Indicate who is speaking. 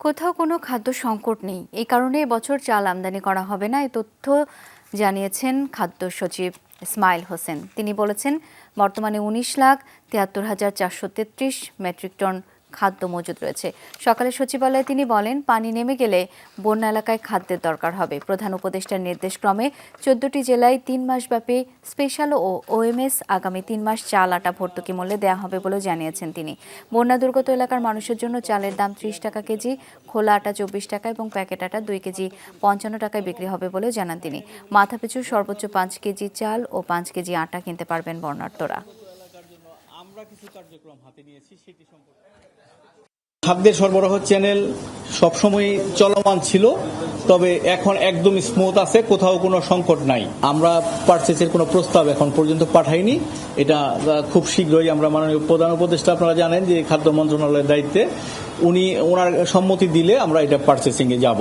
Speaker 1: কোথাও কোনো খাদ্য সংকট নেই, এই কারণে এবছর চাল আমদানি করা হবে না, এই তথ্য জানিয়েছেন খাদ্য সচিব ইসমাইল হোসেন। তিনি বলেছেন, বর্তমানে 19,73,433 মেট্রিক টন খাদ্য মজুদ রয়েছে। সকালে সচিবালয়ে তিনি বলেন, পানি নেমে গেলে বন্যা এলাকায় খাদ্যের দরকার হবে। প্রধান উপদেষ্টার নির্দেশক্রমে 14টি জেলায় 3 মাসব্যাপী স্পেশাল ও ওএমএস আগামী 3 মাস চাল আটা ভর্তুকি মূল্যে দেওয়া হবে বলে জানিয়েছেন তিনি। বন্যা দুর্গত এলাকার মানুষের জন্য চালের দাম 30 টাকা কেজি, খোলা আটা 24 টাকা এবং প্যাকেট আটা 2 কেজি 55 টাকায় বিক্রি হবে বলে জানান তিনি। মাথাপিছু সর্বোচ্চ 5 কেজি চাল ও 5 কেজি আটা কিনতে পারবেন বন্যার্তরা।
Speaker 2: খাদ্যের সরবরাহ চ্যানেল সবসময় চলমান ছিল, তবে এখন একদম স্মুথ আছে, কোথাও কোনো সংকট নাই। আমরা পারচেসের কোনো প্রস্তাব এখন পর্যন্ত পাঠাইনি। এটা খুব শীঘ্রই আমরা মাননীয় প্রধান উপদেষ্টা, আপনারা জানেন যে খাদ্য মন্ত্রণালয়ের দায়িত্বে, উনি ওনার সম্মতি দিলে আমরা এটা পারচেসিং এ যাব।